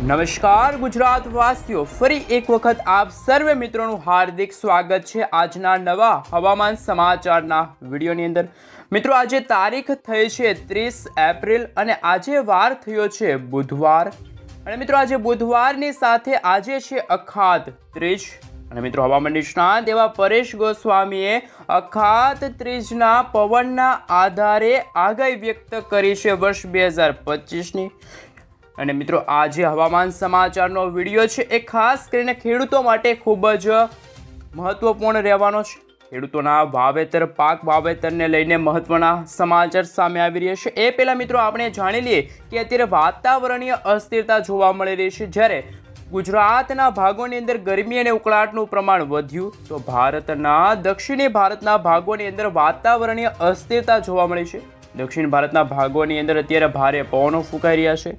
નમસ્કાર ગુજરાત વાસીઓ, ફરી એક વખત આપ સર્વે મિત્રોનું હાર્દિક સ્વાગત છે આજના નવા હવામાન સમાચારના વિડીયોની અંદર। મિત્રો, આજે તારીખ થઈ છે 30 એપ્રિલ અને આજે વાર થયો છે બુધવાર। અને મિત્રો, આજે બુધવારની સાથે આજે છે અખાત ત્રીજ। અને મિત્રો, હવામાન નિષ્ણાત એવા પરેશ ગોસ્વામીએ અખાત ત્રીજના પવનના આધારે આગાહી વ્યક્ત કરી છે વર્ષ 2025ની। અને મિત્રો, આજે હવામાન સમાચારનો વિડીયો છે એ ખાસ કરીને ખેડૂતો માટે ખૂબ જ મહત્વપૂર્ણ રહેવાનો છે। ખેડૂતોના વાવેતર, પાક વાવેતરને લઈને મહત્વના સમાચાર સામે આવી રહ્યા છે। એ પહેલાં મિત્રો, આપણે જાણી લઈએ કે અત્યારે વાતાવરણીય અસ્થિરતા જોવા મળી રહી છે। જ્યારે ગુજરાતના ભાગોની અંદર ગરમી અને ઉકળાટનું પ્રમાણ વધ્યું, તો ભારતના દક્ષિણી ભારતના ભાગોની અંદર વાતાવરણીય અસ્થિરતા જોવા મળી છે। દક્ષિણ ભારતના ભાગોની અંદર અત્યારે ભારે પવનો ફૂંકાઈ રહ્યા છે,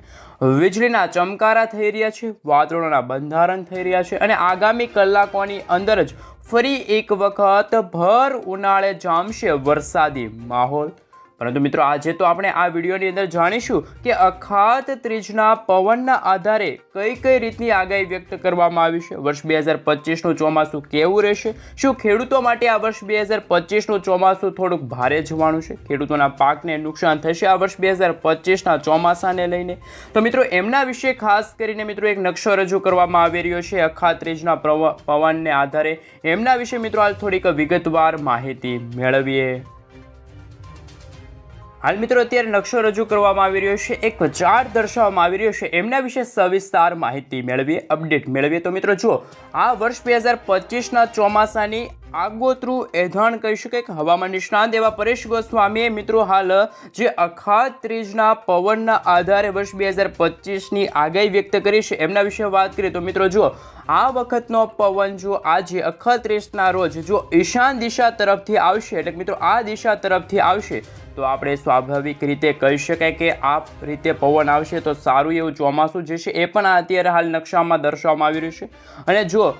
વીજળીના ચમકારા થઈ રહ્યા છે, વાદળોના બંધારણ થઈ રહ્યા છે અને આગામી કલાકોની અંદર જ ફરી એક વખત ભર ઉનાળે જામશે વરસાદી માહોલ। પરંતુ મિત્રો, આજે તો આપણે આ વિડીયોની અંદર જાણીશું કે અખાત ત્રીજના પવનના આધારે કઈ કઈ રીતની આગાહી વ્યક્ત કરવામાં આવી છે। વર્ષ 2025નું ચોમાસું કેવું રહેશે? શું ખેડૂતો માટે આ વર્ષ 2025નું ચોમાસું થોડુંક ભારે જવાનું છે? ખેડૂતોના પાકને નુકસાન થશે આ વર્ષ 2025ના ચોમાસાને લઈને? તો મિત્રો, એમના વિશે ખાસ કરીને મિત્રો એક નકશો રજૂ કરવામાં આવી રહ્યો છે અખાત ત્રીજના પવનને આધારે। એમના વિશે મિત્રો હાલ થોડીક વિગતવાર માહિતી મેળવીએ। હાલ મિત્રો, અત્યારે નકશો રજૂ કરવામાં આવી રહ્યો છે, એક ચાર્ટ દર્શાવવામાં આવી રહ્યો છે, એમના વિશે સવિસ્તાર માહિતી મેળવીએ, અપડેટ મેળવીએ। તો મિત્રો જુઓ, આ વર્ષ 2025ના ચોમાસાની આગોતરું એધાણ કહી શકાય કે હવામાન નિષ્ણાંત એવા પરેશ ગોસ્વામીએ મિત્રો હાલ જે અખાત ત્રીજના પવનના આધારે વર્ષ 2025ની આગાહી વ્યક્ત કરી છે એમના વિશે વાત કરીએ તો મિત્રો જુઓ, આ વખતનો પવન જો આજે અખાત ત્રીજના રોજ જો ઈશાન દિશા તરફથી આવશે, એટલે મિત્રો આ દિશા તરફથી આવશે, તો આપણે સ્વાભાવિક રીતે કહી શકાય કે આ રીતે પવન આવશે તો સારું એવું ચોમાસું જે છે એ પણ અત્યારે હાલ નકશામાં દર્શાવવામાં આવી રહ્યું છે। અને જો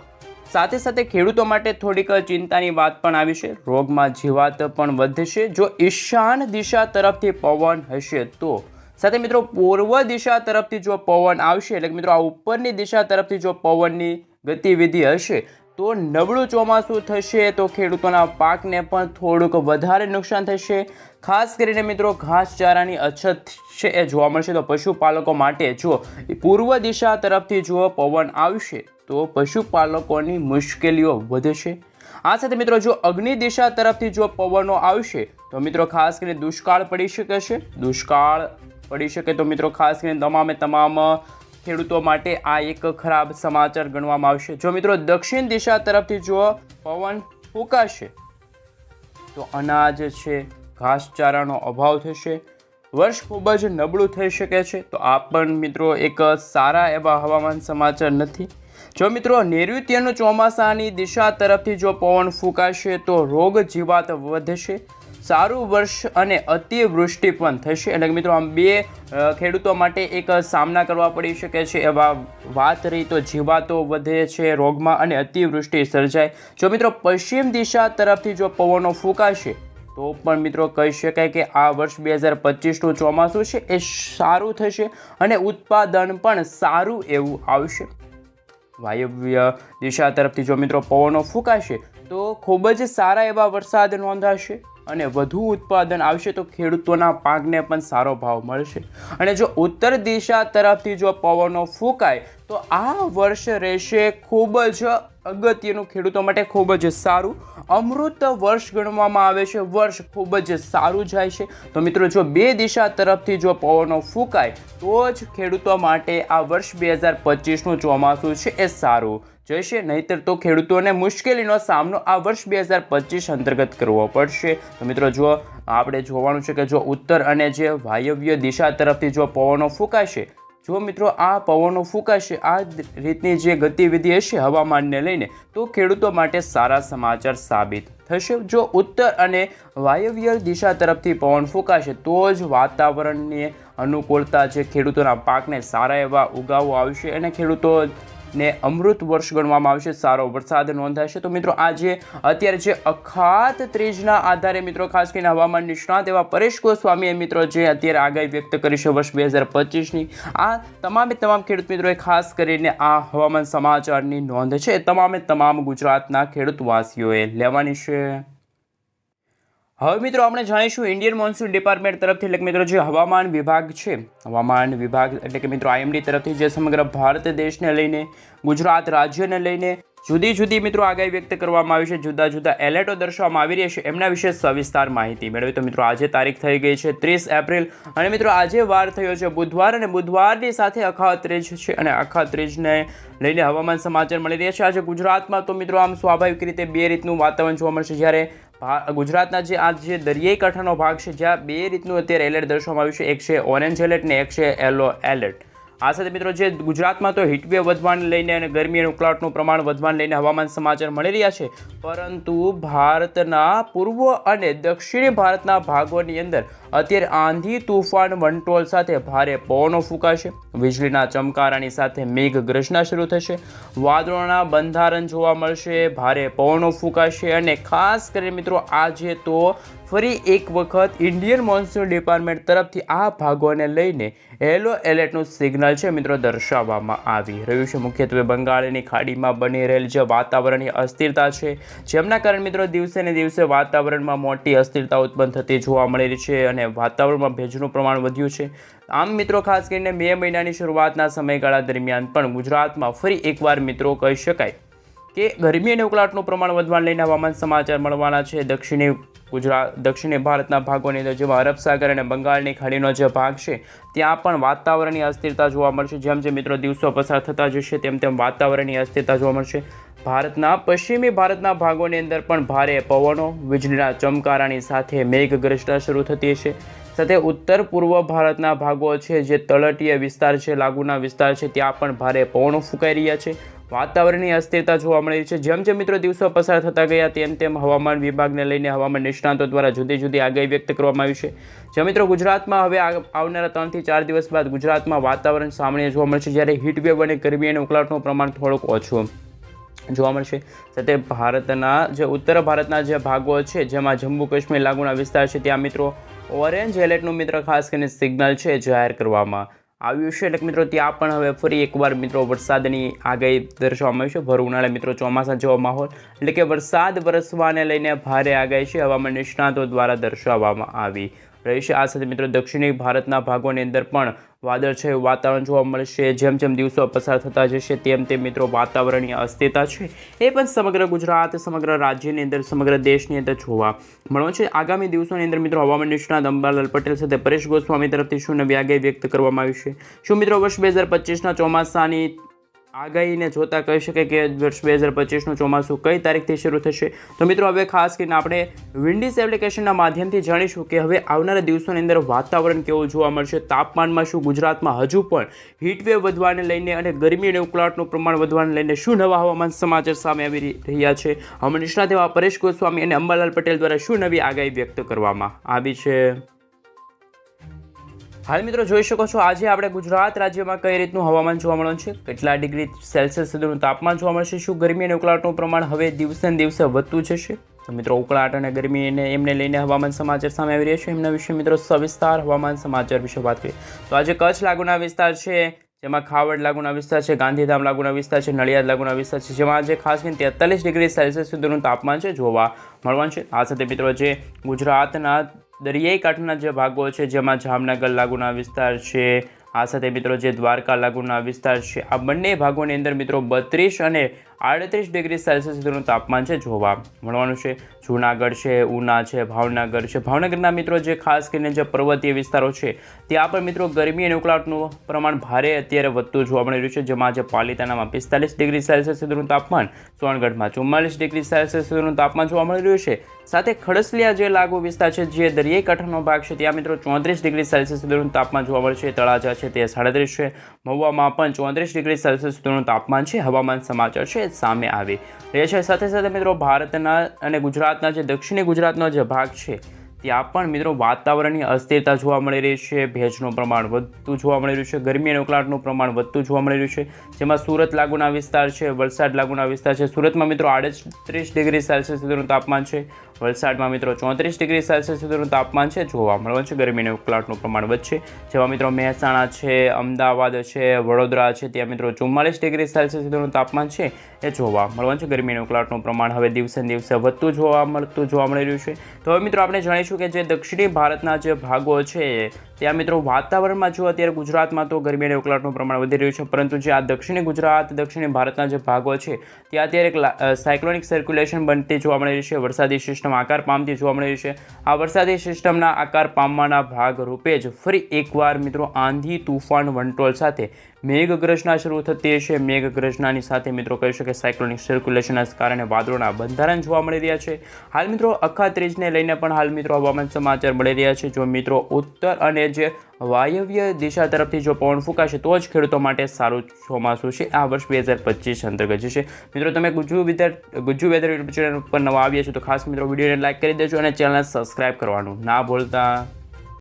સાથે સાથે ખેડૂતો માટે થોડીક ચિંતાની વાત પણ આવી છે, રોગમાં જીવાત પણ વધશે જો ઈશાન દિશા તરફથી પવન હશે તો। સાથે મિત્રો, પૂર્વ દિશા તરફથી જો પવન આવશે, એટલે મિત્રો આ ઉપરની દિશા તરફથી જો પવનની ગતિવિધિ હશે તો નબળું ચોમાસું થશે, તો ખેડૂતોના પાકને પણ થોડુંક વધારે નુકસાન થશે। ખાસ કરીને મિત્રો, ઘાસચારાની અછત છે એ જોવા મળશે। તો પશુપાલકો માટે જો પૂર્વ દિશા તરફથી જો પવન આવશે તો પશુપાલકોની મુશ્કેલીઓ વધશે। આ સાથે મિત્રો, જો અગ્નિ દિશા તરફથી જો પવનો આવશે તો મિત્રો ખાસ કરીને દુષ્કાળ પડી શકે છે। દુષ્કાળ પડી શકે તો મિત્રો ખાસ કરીને તમામ ખેડૂતો માટે આ એક ખરાબ સમાચાર ગણવામાં આવશે। જો મિત્રો દક્ષિણ દિશા તરફથી જો પવન ફૂંકાશે તો અનાજ છે, ઘાસચારાનો અભાવ થશે, વર્ષ ખૂબ જ નબળું થઈ શકે છે। તો આ પણ મિત્રો એક સારા એવા હવામાન સમાચાર નથી। જો મિત્રો નૈઋત્યનું ચોમાસાની દિશા તરફથી જો પવન ફૂંકાશે તો રોગ જીવાત વધશે, સારું વર્ષ અને અતિવૃષ્ટિ પણ થશે। એટલે મિત્રો આમ બે ખેડૂતો માટે એક સામના કરવા પડી શકે છે એવા વાત રહી તો જીવાતો વધે છે રોગમાં અને અતિવૃષ્ટિ સર્જાય। જો મિત્રો પશ્ચિમ દિશા તરફથી જો પવનો ફૂંકાશે તો પણ મિત્રો કહી શકાય કે આ વર્ષ 2025નું ચોમાસું છે એ સારું થશે અને ઉત્પાદન પણ સારું એવું આવશે। વાયવ્ય દિશા તરફથી જો મિત્રો પવનો ફૂંકાશે તો ખૂબ જ સારા એવા વરસાદ નોંધાશે અને વધુ ઉત્પાદન આવશે, તો ખેડૂતોના પાકને પણ સારો ભાવ મળશે। અને જો ઉત્તર દિશા તરફથી જો પવનો ફૂંકાય તો આ વર્ષ રહેશે ખૂબ જ અગત્યનું, ખેડૂતો માટે ખૂબ જ સારું, અમૃત વર્ષ ગણવામાં આવે છે। વર્ષ ખૂબ જ સારું જાય છે। તો મિત્રો જો બે દિશા તરફથી જો પવનો ફૂંકાય તો જ ખેડૂતો માટે આ વર્ષ 2025નું ચોમાસું છે એ સારું જશે, નહીંતર તો ખેડૂતોને મુશ્કેલીનો સામનો આ વર્ષ 2025 અંતર્ગત કરવો પડશે। તો મિત્રો જો આપણે જોવાનું છે કે જો ઉત્તર અને જે વાયવ્ય દિશા તરફથી જો પવનો ફૂંકાશે, જો મિત્રો આ પવનો ફૂંકાશે, આ રીતની જે ગતિવિધિ હશે હવામાનને લઈને, તો ખેડૂતો માટે સારા સમાચાર સાબિત થશે। જો ઉત્તર અને વાયવ્ય દિશા તરફથી પવન ફૂંકાશે તો જ વાતાવરણની અનુકૂળતા જે ખેડૂતોના પાકને સારા એવા ઉગાવો આવશે અને ખેડૂતો ને અમૃત વર્ષ ગણવામાં આવશે, સારો વરસાદ નોંધાશે. તો મિત્રો આજે અત્યારે જે અખાત ત્રીજના આધારે મિત્રો ખાસ કરીને હવામાન નિષ્ણાત એવા પરેશ ગોસ્વામીએ મિત્રો જે અત્યારે આગાહી વ્યક્ત કરી છે વર્ષ 2025ની, આ તમામ ખેડૂત મિત્રોએ ખાસ કરીને આ હવામાન સમાચારની નોંધ છે તમામ ગુજરાતના ખેડૂતવાસીઓએ લેવાની છે. હવે મિત્રો આપણે જાણીશું ઇન્ડિયન મોન્સૂન ડિપાર્ટમેન્ટ તરફથી એટલે કે મિત્રો જે હવામાન વિભાગ છે, હવામાન વિભાગ એટલે કે મિત્રો IMD તરફથી જે સમગ્ર ભારત દેશને લઈને, ગુજરાત રાજ્યને લઈને જુદી મિત્રો આગાહી વ્યક્ત કરવામાં આવી છે, જુદા એલર્ટો દર્શાવવામાં આવી રહ્યા છે, એમના વિશે સવિસ્તાર માહિતી મેળવી. તો મિત્રો આજે તારીખ થઈ ગઈ છે 30 એપ્રિલ અને મિત્રો આજે વાર થયો છે બુધવાર અને બુધવારની સાથે અખાત ત્રીજ છે અને અખાત ત્રીજને લઈને હવામાન સમાચાર મળી રહ્યા છે. આજે ગુજરાતમાં તો મિત્રો આમ સ્વાભાવિક રીતે બે રીતનું વાતાવરણ જોવા મળશે. જ્યારે ગુજરાતના જે દરિયાઈ કાંઠાનો ભાગ છે જ્યાં બે રીતનું અત્યારે એલર્ટ દર્શાવવામાં આવ્યું છે, એક છે ઓરેન્જ એલર્ટ ને એક છે યલો એલર્ટ. આ સાથે મિત્રો જે ગુજરાતમાં તો હીટવેવ વધવાને લઈને અને ગરમી અને ઉકળાટનું પ્રમાણ વધવાને લઈને હવામાન સમાચાર મળી રહ્યા છે, પરંતુ ભારતના પૂર્વ અને દક્ષિણી ભારતના ભાગોની અંદર અત્યારે આંધી તૂફાન વંટોળ સાથે ભારે પવનો ફૂંકાશે, વીજળીના ચમકારાની સાથે મેઘ ગર્જના શરૂ થશે, વાદળોના બંધારણ જોવા મળશે, ભારે પવનો ફૂંકાશે અને ખાસ કરીને મિત્રો આજે તો ફરી એક વખત ઇન્ડિયન મોન્સૂન ડિપાર્ટમેન્ટ તરફથી આ ભાગોને લઈને યલો એલર્ટનું સિગ્નલ છે મિત્રો દર્શાવવામાં આવી રહ્યું છે. મુખ્યત્વે બંગાળની ખાડીમાં બની રહેલ જે વાતાવરણની અસ્થિરતા છે, જેમના કારણે મિત્રો દિવસે ને દિવસે વાતાવરણમાં મોટી અસ્થિરતા ઉત્પન્ન થતી જોવા મળી રહી છે અને વાતાવરણમાં ભેજનું પ્રમાણ વધ્યું છે. આમ મિત્રો ખાસ કરીને મે મહિનાની શરૂઆતના સમયગાળા દરમિયાન પણ ગુજરાતમાં ફરી એકવાર મિત્રો કહી શકાય કે ગરમી અને ઉકળાટનું પ્રમાણ વધવાને લઈને હવામાન સમાચાર મળવાના છે. દક્ષિણી ભારતના ભાગોની અંદર જેમાં અરબ સાગર અને બંગાળની ખાડીનો જે ભાગ છે ત્યાં પણ વાતાવરણની અસ્થિરતા જોવા મળશે. જેમ મિત્રો દિવસો પસાર થતા જશે તેમ વાતાવરણની અસ્થિરતા જોવા મળશે. ભારતના પશ્ચિમી ભારતના ભાગોની અંદર પણ ભારે પવનો, વીજળીના ચમકારાની સાથે મેઘ ગર્જના શરૂ થતી હશે. સાથે ઉત્તર પૂર્વ ભારતના ભાગો છે જે તળેટીય વિસ્તાર છે, લાગુના વિસ્તાર છે, ત્યાં પણ ભારે પવનો ફૂંકાઈ રહ્યા છે. વાતાવરણની અસ્થિરતા જોવા મળી રહી છે. જેમ મિત્રો દિવસો પસાર થતા ગયા તેમ હવામાન વિભાગને લઈને હવામાન નિષ્ણાતો દ્વારા જુદી આગાહી વ્યક્ત કરવામાં આવી છે. જે મિત્રો ગુજરાતમાં હવે આવનારા 3 થી 4 દિવસ બાદ ગુજરાતમાં વાતાવરણ સામાન્ય જોવા મળશે, જ્યારે હીટવેવ અને ગરમી અને ઉકળાટનું પ્રમાણ થોડુંક ઓછું જોવા મળશે. સાથે ભારતના જે ઉત્તર ભારતના જે ભાગો છે જેમાં જમ્મુ કાશ્મીર લાગુના વિસ્તાર છે ત્યાં મિત્રો ઓરેન્જ એલર્ટનું મિત્રો ખાસ કરીને સિગ્નલ છે જાહેર કરવામાં આવ્યું છે. એટલે મિત્રો ત્યાં પણ હવે ફરી એકવાર મિત્રો વરસાદની આગાહી દર્શાવવામાં આવી છે. ભર ઉનાળે મિત્રો ચોમાસા જેવો માહોલ એટલે કે વરસાદ વરસવાને લઈને ભારે આગાહી છે હવામાન નિષ્ણાતો દ્વારા દર્શાવવામાં આવી રહી છે. આ સાથે મિત્રો દક્ષિણી ભારતના ભાગોની અંદર પણ વાદળછાયું વાતાવરણ જોવા મળશે. જેમ દિવસો પસાર થતા જશે તેમ મિત્રો વાતાવરણની અસ્થિરતા છે એ પણ સમગ્ર ગુજરાત, સમગ્ર રાજ્યની અંદર, સમગ્ર દેશની અંદર જોવા મળવાનું છે. આગામી દિવસોની અંદર મિત્રો હવામાન નિષ્ણાત અંબાલાલ પટેલ સાથે પરેશ ગોસ્વામી તરફથી શું નવી આગાહી વ્યક્ત કરવામાં આવી છે? શું મિત્રો વર્ષ 2025ના ચોમાસાની આગાહીને જોતા કહી શકાય કે વર્ષ 2025નું ચોમાસું કઈ તારીખથી શરૂ થશે? તો મિત્રો હવે ખાસ કરીને આપણે વિન્ડીઝ એપ્લિકેશનના માધ્યમથી જાણીશું કે હવે આવનારા દિવસોની અંદર વાતાવરણ કેવું જોવા મળશે, તાપમાનમાં શું ગુજરાતમાં હજુ પણ હીટવેવ વધવાને લઈને અને ગરમી અને ઉકળાટનું પ્રમાણ વધવાને લઈને શું નવા હવામાન સમાચાર સામે આવી રહ્યા છે, હવામાન નિષ્ણાત એવા પરેશ ગોસ્વામી અને અંબાલાલ પટેલ દ્વારા શું નવી આગાહી વ્યક્ત કરવામાં આવી છે? હાલ મિત્રો જોઈ શકો છો આજે આપણે ગુજરાત રાજ્યમાં કઈ રીતનું હવામાન જોવા મળવાનું છે, કેટલા ડિગ્રી સેલ્સિયસ સુધીનું તાપમાન જોવા મળશે, શું ગરમી અને ઉકળાટનું પ્રમાણ હવે દિવસે ને દિવસે વધતું જશે? તો મિત્રો ઉકળાટ અને ગરમીને એમને લઈને હવામાન સમાચાર સામે આવી રહ્યા છે, એમના વિશે મિત્રો સવિસ્તાર હવામાન સમાચાર વિશે વાત કરીએ તો આજે કચ્છ લાગુના વિસ્તાર છે, જેમાં ખાવડ લાગુના વિસ્તાર છે, ગાંધીધામ લાગુના વિસ્તાર છે, નડિયાદ લાગુના વિસ્તાર છે, જેમાં આજે ખાસ કરીને 43 ડિગ્રી સેલ્સિયસ સુધીનું તાપમાન છે જોવા મળવાનું છે. આ સાથે મિત્રો જે ગુજરાતના દરિયાઈ કાંઠાના જે ભાગો છે જેમાં જામનગર લાગુના વિસ્તાર છે, આ સાથે મિત્રો જે દ્વારકા લાગુના વિસ્તાર છે, આ બંને ભાગોની અંદર મિત્રો 32 અને 38 ડિગ્રી સેલ્સિયસ સુધીનું તાપમાન છે જોવા મળવાનું છે. જૂનાગઢ છે, ઉના છે, ભાવનગર છે, ભાવનગરના મિત્રો જે ખાસ કરીને જે પર્વતીય વિસ્તારો છે ત્યાં પણ મિત્રો ગરમી અને ઉકળાટનું પ્રમાણ ભારે અત્યારે વધતું જોવા મળી રહ્યું છે, જેમાં આજે પાલિતાણામાં 45 ડિગ્રી સેલ્સિયસ સુધીનું તાપમાન, સોનગઢમાં 44 ડિગ્રી સેલ્સિયસ સુધીનું તાપમાન જોવા મળી રહ્યું છે. સાથે ખડસલિયા જે લાગુ વિસ્તાર છે જે દરિયાઈ કાંઠાનો ભાગ છે ત્યાં મિત્રો 34 ડિગ્રી સેલ્સિયસ સુધીનું તાપમાન જોવા મળશે. તળાજા છે તે 37 છે, મહુવામાં પણ 34 ડિગ્રી સેલ્સિયસ સુધીનું તાપમાન છે હવામાન સમાચાર છે સામે આવી રહ્યા છે. સાથે મિત્રો ભારતના અને ગુજરાતના જે દક્ષિણી ગુજરાતનો જે ભાગ છે ત્યાં પણ મિત્રો વાતાવરણની અસ્થિરતા જોવા મળી રહી છે, ભેજનું પ્રમાણ વધતું જોવા મળી રહ્યું છે, ગરમી અને ઉકળાટનું પ્રમાણ વધતું જોવા મળી રહ્યું છે, જેમાં સુરત લાગુના વિસ્તાર છે, વલસાડ લાગુના વિસ્તાર છે. સુરતમાં મિત્રો 38 ડિગ્રી સેલ્સિયસ સુધીનું તાપમાન છે, વલસાડમાં મિત્રો 34 ડિગ્રી સેલ્સિયસ સુધીનું તાપમાન છે જોવા મળવાનું છે. ગરમી અને ઉકળાટનું પ્રમાણ વધશે, જેમાં મિત્રો મહેસાણા છે, અમદાવાદ છે, વડોદરા છે, ત્યાં મિત્રો 44 ડિગ્રી સેલ્સિયસ સુધીનું તાપમાન છે એ જોવા મળવાનું છે. ગરમી અને ઉકળાટનું પ્રમાણ હવે દિવસે ને દિવસે વધતું જોવા મળી રહ્યું છે. તો હવે મિત્રો આપણે જાણીશું કે જે દક્ષિણી ભારતના જે ભાગો છે ત્યાં મિત્રો વાતાવરણમાં જો અત્યારે ગુજરાતમાં તો ગરમી અને ઉકળાટનું પ્રમાણ વધી રહ્યું છે, પરંતુ જે આ દક્ષિણી ગુજરાત, દક્ષિણી ભારતના જે ભાગો છે ત્યાં અત્યારે એક સાયક્લોનિક સર્ક્યુલેશન બનતી જોવા મળી રહી છે, વરસાદી સિસ્ટમ આકાર પામતી જોવા મળી રહી છે. આ વરસાદી સિસ્ટમના આકાર પામવાના ભાગ રૂપે જ ફરી એકવાર મિત્રો આંધી, તુફાન, વંટોળ સાથે મેઘગર્જના શરૂ થતી હશે. મેઘગર્જનાની સાથે મિત્રો કહી શકે સાયક્લોનિક સર્ક્યુલેશનના કારણે વાદળોના બંધારણ જોવા મળી રહ્યા છે. હાલ મિત્રો અખાત્રીજને લઈને પણ હાલ મિત્રો હવામાન સમાચાર મળી રહ્યા છે. જો મિત્રો ઉત્તર અને જે વાયવ્ય દિશા તરફથી જો પવન ફૂંકાશે તો જ ખેડૂતો માટે સારું ચોમાસું છે આ વર્ષ 2025 અંતર્ગત છે. મિત્રો તમે ગુજ્જુ વેધર યુટ્યુબ ચેનલ પર નવા આવ્યા છો તો ખાસ મિત્રો વિડીયોને લાઇક કરી દેજો અને ચેનલને સબસ્ક્રાઇબ કરવાનું ના ભૂલતા.